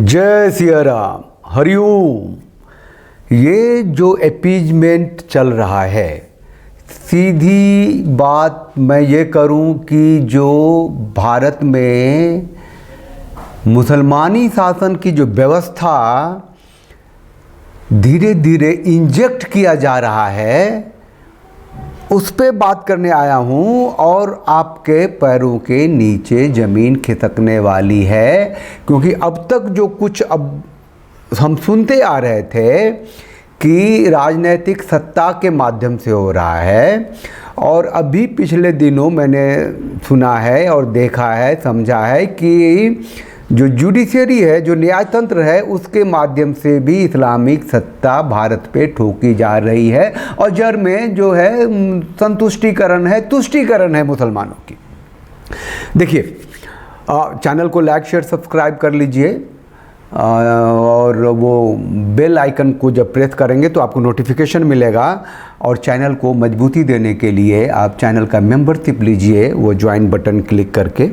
जय सिया राम, हरिओम। ये जो अपीजमेंट चल रहा है, सीधी बात मैं ये करूं कि जो भारत में मुसलमानी शासन की जो व्यवस्था धीरे धीरे इंजेक्ट किया जा रहा है, उस पे बात करने आया हूँ। और आपके पैरों के नीचे ज़मीन खिसकने वाली है, क्योंकि अब तक जो कुछ अब हम सुनते आ रहे थे कि राजनीतिक सत्ता के माध्यम से हो रहा है, और अभी पिछले दिनों मैंने सुना है और देखा है, समझा है कि जो जुडिशरी है, जो न्यायतंत्र है, उसके माध्यम से भी इस्लामिक सत्ता भारत पे ठोकी जा रही है। और जड़ में जो है संतुष्टिकरण है, तुष्टिकरण है मुसलमानों की। देखिए, चैनल को लाइक शेयर सब्सक्राइब कर लीजिए, और वो बेल आइकन को जब प्रेस करेंगे तो आपको नोटिफिकेशन मिलेगा। और चैनल को मजबूती देने के लिए आप चैनल का मेंबरशिप लीजिए, वो ज्वाइन बटन क्लिक करके,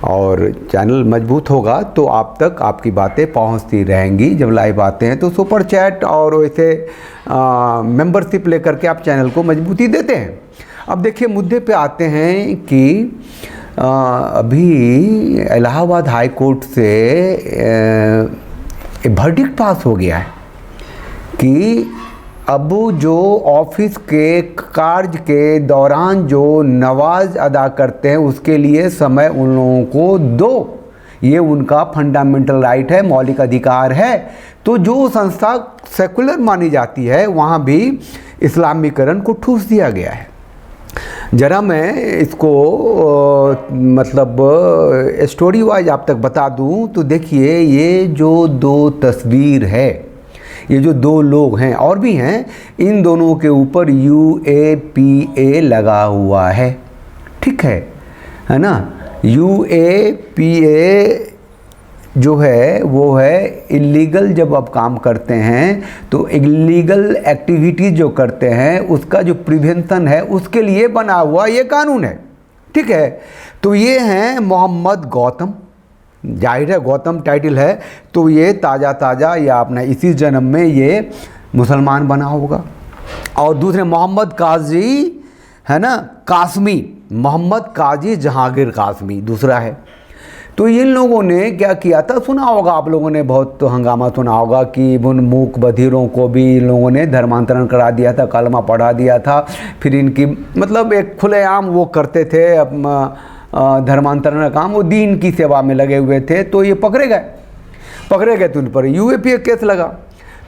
और चैनल मजबूत होगा तो आप तक आपकी बातें पहुंचती रहेंगी। जब लाइव आते हैं तो सुपर चैट और वैसे मेंबरशिप लेकर के आप चैनल को मजबूती देते हैं। अब देखिए, मुद्दे पे आते हैं कि अभी इलाहाबाद हाई कोर्ट से वर्डिक्ट पास हो गया है कि अब जो ऑफिस के कार्य के दौरान जो नमाज अदा करते हैं, उसके लिए समय उन लोगों को दो। ये उनका फंडामेंटल राइट है, मौलिक अधिकार है। तो जो संस्था सेकुलर मानी जाती है, वहाँ भी इस्लामीकरण को ठूस दिया गया है। ज़रा मैं इसको मतलब स्टोरी वाइज आप तक बता दूं तो देखिए, ये जो दो तस्वीर है, ये जो दो लोग हैं और भी हैं, इन दोनों के ऊपर UAPA लगा हुआ है। ठीक है ना। UAPA जो है वो है इलीगल, जब आप काम करते हैं तो इलीगल एक्टिविटीज़ जो करते हैं उसका जो प्रिवेंशन है, उसके लिए बना हुआ ये कानून है। ठीक है। तो ये हैं मोहम्मद गौतम, जाहिर है गौतम टाइटल है, तो ये ताज़ा या अपना इसी जन्म में ये मुसलमान बना होगा। और दूसरे मोहम्मद काजी है ना, कासमी, मोहम्मद काजी जहांगीर कासमी दूसरा है। तो इन लोगों ने क्या किया था, सुना होगा आप लोगों ने, बहुत तो हंगामा सुना होगा कि उन मूक बधिरों को भी इन लोगों ने धर्मांतरण करा दिया था, कलमा पढ़ा दिया था। फिर इनकी मतलब एक खुलेआम वो करते थे धर्मांतरण का काम, वो दीन की सेवा में लगे हुए थे। तो ये पकड़े गए तो उन पर UAPA केस लगा।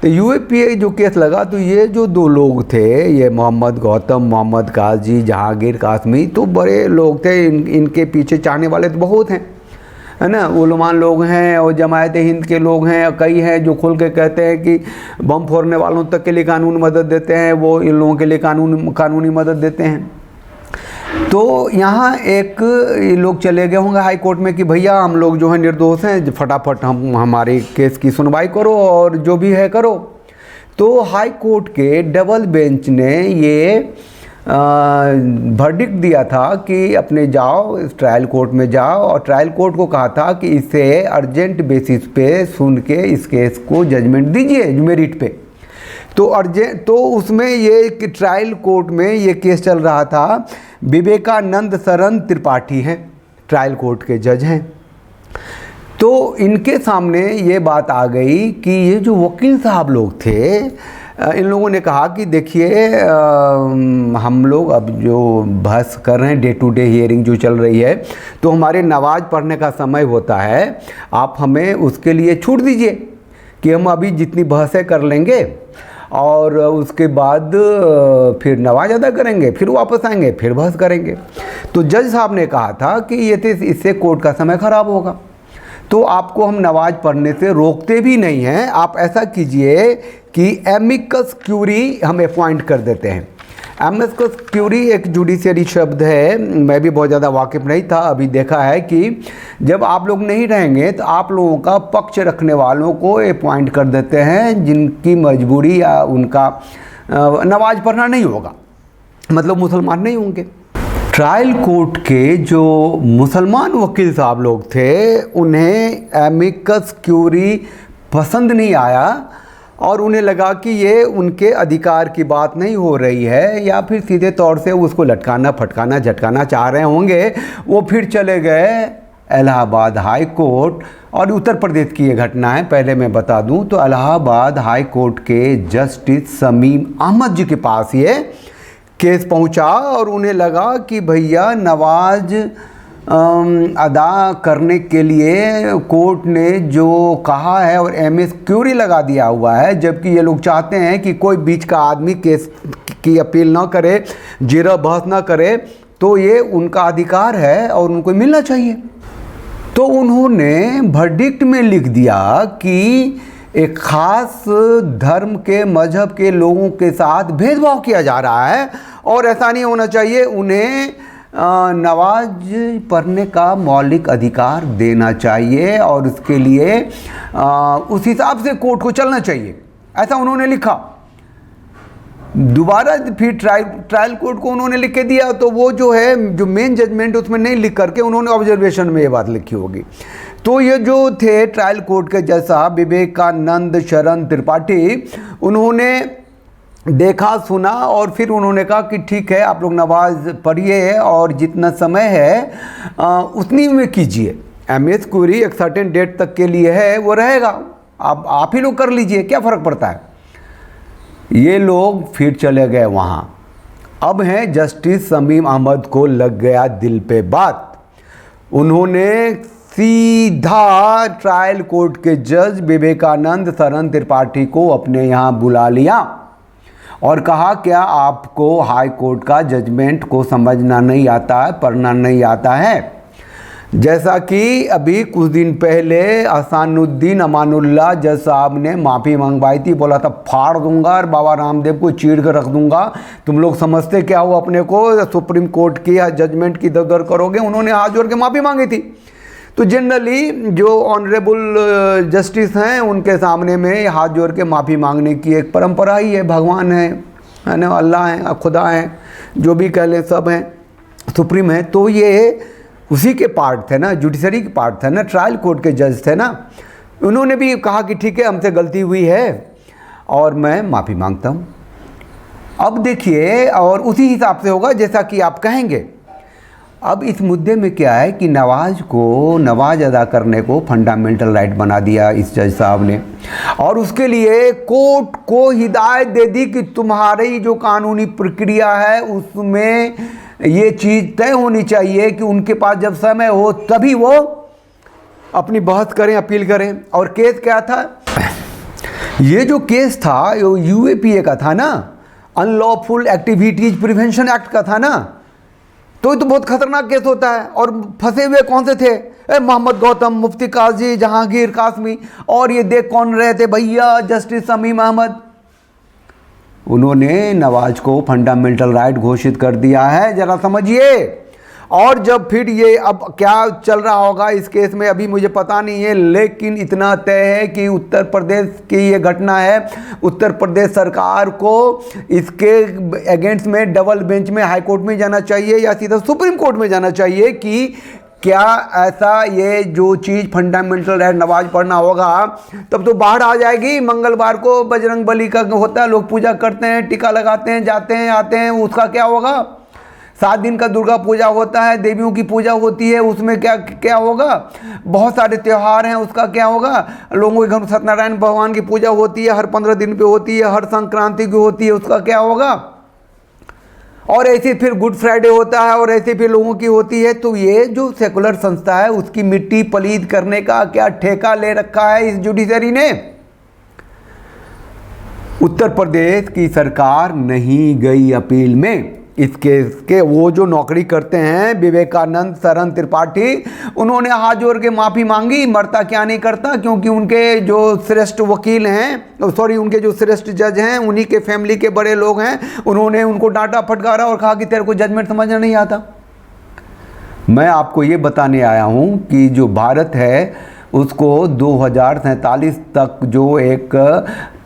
तो UAPA जो केस लगा, तो ये जो दो लोग थे, ये मोहम्मद गौतम, मोहम्मद काजी जहांगीर कासमी, तो बड़े लोग थे। इनके पीछे चाहने वाले तो बहुत हैं, है ना। उलमान लोग हैं और जमायत हिंद के लोग हैं, कई हैं जो खुल के कहते हैं कि बम फोड़ने वालों तक के लिए कानून मदद देते हैं, वो इन लोगों के लिए कानूनी मदद देते हैं। तो यहाँ एक लोग चले गए होंगे हाई कोर्ट में कि भैया हम लोग जो है निर्दोष हैं, फटाफट हमारे केस की सुनवाई करो और जो भी है करो। तो हाई कोर्ट के डबल बेंच ने ये वर्डिक्ट दिया था कि अपने जाओ, इस ट्रायल कोर्ट में जाओ, और ट्रायल कोर्ट को कहा था कि इसे अर्जेंट बेसिस पे सुन के इस केस को जजमेंट दीजिए मेरिट पे। तो उसमें ये ट्रायल कोर्ट में ये केस चल रहा था। विवेकानंद शरण त्रिपाठी हैं, ट्रायल कोर्ट के जज हैं। तो इनके सामने ये बात आ गई कि ये जो वकील साहब लोग थे, इन लोगों ने कहा कि देखिए, हम लोग अब जो बहस कर रहे हैं, डे टू डे हियरिंग जो चल रही है, तो हमारे नमाज पढ़ने का समय होता है, आप हमें उसके लिए छूट दीजिए कि हम अभी जितनी बहसें कर लेंगे और उसके बाद फिर नमाज अदा करेंगे, फिर वापस आएंगे, फिर बहस करेंगे। तो जज साहब ने कहा था कि ये तो इससे कोर्ट का समय ख़राब होगा, तो आपको हम नमाज पढ़ने से रोकते भी नहीं हैं। आप ऐसा कीजिए कि एमिकस क्यूरी हम अपॉइंट कर देते हैं। एमिकस क्यूरी एक जुडिशरी शब्द है, मैं भी बहुत ज़्यादा वाकिफ़ नहीं था। अभी देखा है कि जब आप लोग नहीं रहेंगे तो आप लोगों का पक्ष रखने वालों को अपॉइंट कर देते हैं, जिनकी मजबूरी या उनका नमाज पढ़ना नहीं होगा, मतलब मुसलमान नहीं होंगे। ट्रायल कोर्ट के जो मुसलमान वकील साहब लोग थे, उन्हें एमिकस क्यूरी पसंद नहीं आया और उन्हें लगा कि ये उनके अधिकार की बात नहीं हो रही है, या फिर सीधे तौर से उसको लटकाना फटकाना झटकाना चाह रहे होंगे। वो फिर चले गए इलाहाबाद हाई कोर्ट। और उत्तर प्रदेश की ये घटना है, पहले मैं बता दूं तो इलाहाबाद हाई कोर्ट के जस्टिस शमीम अहमद जी के पास ये केस पहुंचा और उन्हें लगा कि भैया नवाज अदा करने के लिए कोर्ट ने जो कहा है और एमएस क्यूरी लगा दिया हुआ है, जबकि ये लोग चाहते हैं कि कोई बीच का आदमी केस की अपील ना करे, जीरा बहस ना करे, तो ये उनका अधिकार है और उनको मिलना चाहिए। तो उन्होंने वर्डिक्ट में लिख दिया कि एक ख़ास धर्म के मजहब के लोगों के साथ भेदभाव किया जा रहा है और ऐसा नहीं होना चाहिए, उन्हें नमाज पढ़ने का मौलिक अधिकार देना चाहिए और उसके लिए उस हिसाब से कोर्ट को चलना चाहिए, ऐसा उन्होंने लिखा। दोबारा फिर ट्रायल कोर्ट को उन्होंने लिख के दिया, तो वो जो है जो मेन जजमेंट उसमें नहीं लिख करके उन्होंने ऑब्जर्वेशन में ये बात लिखी होगी। तो ये जो थे ट्रायल कोर्ट के जज साहब विवेकानंद शरण त्रिपाठी, उन्होंने देखा सुना और फिर उन्होंने कहा कि ठीक है, आप लोग नमाज पढ़िए और जितना समय है उतनी में कीजिए। एमएस क्यूरी एक सर्टेन डेट तक के लिए है, वो रहेगा, आप ही लोग कर लीजिए, क्या फ़र्क पड़ता है। ये लोग फिर चले गए वहाँ। अब हैं जस्टिस शमीम अहमद को लग गया दिल पे बात, उन्होंने सीधा ट्रायल कोर्ट के जज विवेकानंद शरण त्रिपाठी को अपने यहाँ बुला लिया और कहा क्या आपको हाई कोर्ट का जजमेंट को समझना नहीं आता है, पढ़ना नहीं आता है। जैसा कि अभी कुछ दिन पहले अहसानुद्दीन अमानुल्लाह जज साहब ने माफ़ी मंगवाई थी, बोला था फाड़ दूंगा और बाबा रामदेव को चीर कर रख दूंगा, तुम लोग समझते क्या हो अपने को, सुप्रीम कोर्ट की जजमेंट की दर करोगे। उन्होंने हाथ जोड़ के माफ़ी मांगी थी। तो जनरली जो ऑनरेबल जस्टिस हैं उनके सामने में हाथ जोड़ के माफ़ी मांगने की एक परंपरा ही है। भगवान है ना, अल्लाह हैं, खुदा हैं, जो भी कह लें, सब हैं, सुप्रीम है। तो ये उसी के पार्ट थे ना, जुडिशरी के पार्ट थे ना, ट्रायल कोर्ट के जज थे ना। उन्होंने भी कहा कि ठीक है, हमसे गलती हुई है और मैं माफ़ी मांगता हूँ। अब देखिए, और उसी हिसाब से होगा जैसा कि आप कहेंगे। अब इस मुद्दे में क्या है कि नमाज अदा करने को फंडामेंटल राइट बना दिया इस जज साहब ने, और उसके लिए कोर्ट को हिदायत दे दी कि तुम्हारी जो कानूनी प्रक्रिया है उसमें ये चीज़ तय होनी चाहिए कि उनके पास जब समय हो तभी वो अपनी बहस करें, अपील करें। और केस क्या था, ये जो केस था यूएपीए का था ना, अनलॉफुल एक्टिविटीज प्रिवेंशन एक्ट का था ना। तो बहुत खतरनाक केस होता है। और फंसे हुए कौन से थे, मोहम्मद गौतम, मुफ्ती काजी जहांगीर कासमी, और ये देख कौन रहे थे भैया, जस्टिस शमीम अहमद। उन्होंने नमाज को फंडामेंटल राइट घोषित कर दिया है, जरा समझिए। और जब फिर ये अब क्या चल रहा होगा इस केस में अभी मुझे पता नहीं है, लेकिन इतना तय है कि उत्तर प्रदेश की ये घटना है, उत्तर प्रदेश सरकार को इसके अगेंस्ट में डबल बेंच में हाई कोर्ट में जाना चाहिए या सीधा सुप्रीम कोर्ट में जाना चाहिए कि क्या ऐसा ये जो चीज़ फंडामेंटल राइट नमाज पढ़ना होगा, तब तो बाहर आ जाएगी। मंगलवार को बजरंग बली का होता है, लोग पूजा करते हैं, टीका लगाते हैं, जाते हैं आते हैं, उसका क्या होगा। 7 दिन का दुर्गा पूजा होता है, देवियों की पूजा होती है, उसमें क्या होगा। बहुत सारे त्यौहार हैं, उसका क्या होगा। लोगों के घर सत्यनारायण भगवान की पूजा होती है, हर 15 दिन पे होती है, हर संक्रांति की होती है, उसका क्या होगा। और ऐसे फिर गुड फ्राइडे होता है और ऐसे फिर लोगों की होती है। तो ये जो सेकुलर संस्था है उसकी मिट्टी पलीद करने का क्या ठेका ले रखा है इस जुडिशरी ने। उत्तर प्रदेश की सरकार नहीं गई अपील में। इस केस के वो जो नौकरी करते हैं विवेकानंद शरण त्रिपाठी, उन्होंने हाथ जोड़ के माफ़ी मांगी। मरता क्या नहीं करता, क्योंकि उनके जो श्रेष्ठ वकील हैं, सॉरी उनके जो श्रेष्ठ जज हैं, उन्हीं के फैमिली के बड़े लोग हैं, उन्होंने उनको डांटा फटकारा और कहा कि तेरे को जजमेंट समझना नहीं आता। मैं आपको ये बताने आया हूँ कि जो भारत है उसको 2047 तक जो एक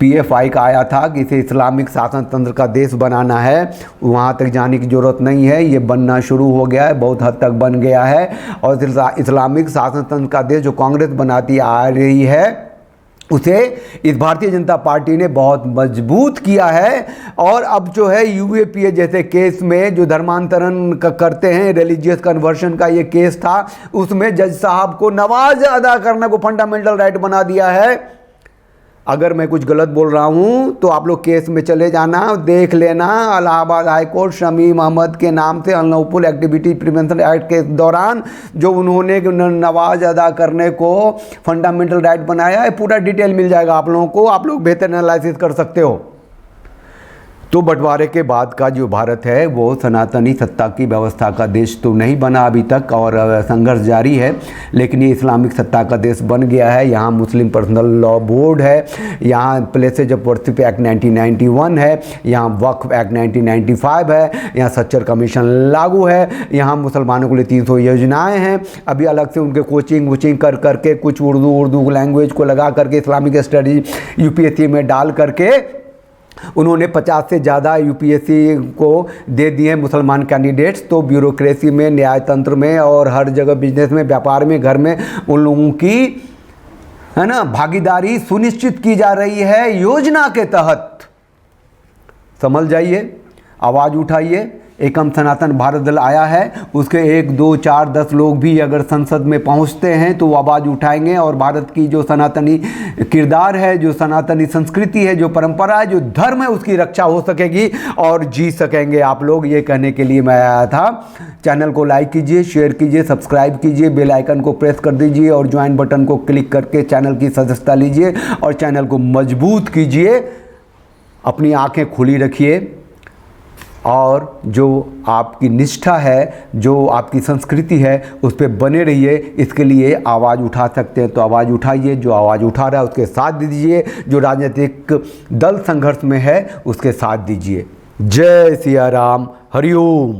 PFI का आया था कि इसे इस्लामिक शासन तंत्र का देश बनाना है, वहाँ तक जाने की ज़रूरत नहीं है। ये बनना शुरू हो गया है, बहुत हद तक बन गया है। और इस्लामिक शासन तंत्र का देश जो कांग्रेस बनाती आ रही है, उसे इस भारतीय जनता पार्टी ने बहुत मजबूत किया है। और अब जो है UAPA जैसे केस में जो धर्मांतरण करते हैं, रिलीजियस कन्वर्शन का ये केस था, उसमें जज साहब को नमाज अदा करने को फंडामेंटल राइट बना दिया है। अगर मैं कुछ गलत बोल रहा हूँ तो आप लोग केस में चले जाना, देख लेना। इलाहाबाद हाई कोर्ट शमीम अहमद के नाम से अनलॉफुल एक्टिविटी प्रिवेंशन एक्ट के दौरान जो उन्होंने नमाज अदा करने को फंडामेंटल राइट बनाया है, पूरा डिटेल मिल जाएगा आप लोगों को, आप लोग बेहतर एनालिसिस कर सकते हो। तो बंटवारे के बाद का जो भारत है वो सनातनी सत्ता की व्यवस्था का देश तो नहीं बना अभी तक, और संघर्ष जारी है, लेकिन ये इस्लामिक सत्ता का देश बन गया है। यहाँ मुस्लिम पर्सनल लॉ बोर्ड है, यहाँ प्लेसेज ऑफ वर्शिप एक्ट 1991 है, यहाँ वक्फ एक्ट 1995 है, यहाँ सच्चर कमीशन लागू है, यहाँ मुसलमानों के लिए 300 योजनाएँ हैं। अभी अलग से उनके कोचिंग वोचिंग कर करके कुछ उर्दू लैंग्वेज को लगा करके इस्लामिक स्टडीज UPSC में डाल करके उन्होंने 50 से ज़्यादा UPSC को दे दिए मुसलमान कैंडिडेट्स। तो ब्यूरोक्रेसी में, न्यायतंत्र में और हर जगह बिजनेस में, व्यापार में, घर में उन लोगों की है ना भागीदारी सुनिश्चित की जा रही है योजना के तहत। समझ जाइए, आवाज़ उठाइए। एकम सनातन भारत दल आया है, उसके 1, 2, 4, 10 लोग भी अगर संसद में पहुंचते हैं तो वो आवाज़ उठाएंगे और भारत की जो सनातनी किरदार है, जो सनातनी संस्कृति है, जो परंपरा है, जो धर्म है, उसकी रक्षा हो सकेगी और जी सकेंगे आप लोग। ये कहने के लिए मैं आया था। चैनल को लाइक कीजिए, शेयर कीजिए, सब्सक्राइब कीजिए, बेल आइकन को प्रेस कर दीजिए और ज्वाइन बटन को क्लिक करके चैनल की सदस्यता लीजिए और चैनल को मजबूत कीजिए। अपनी आँखें खुली रखिए और जो आपकी निष्ठा है, जो आपकी संस्कृति है, उस पर बने रहिए। इसके लिए आवाज़ उठा सकते हैं तो आवाज़ उठाइए। जो आवाज़ उठा रहा है उसके साथ दीजिए, जो राजनीतिक दल संघर्ष में है उसके साथ दीजिए। जय सिया राम, हरिओम।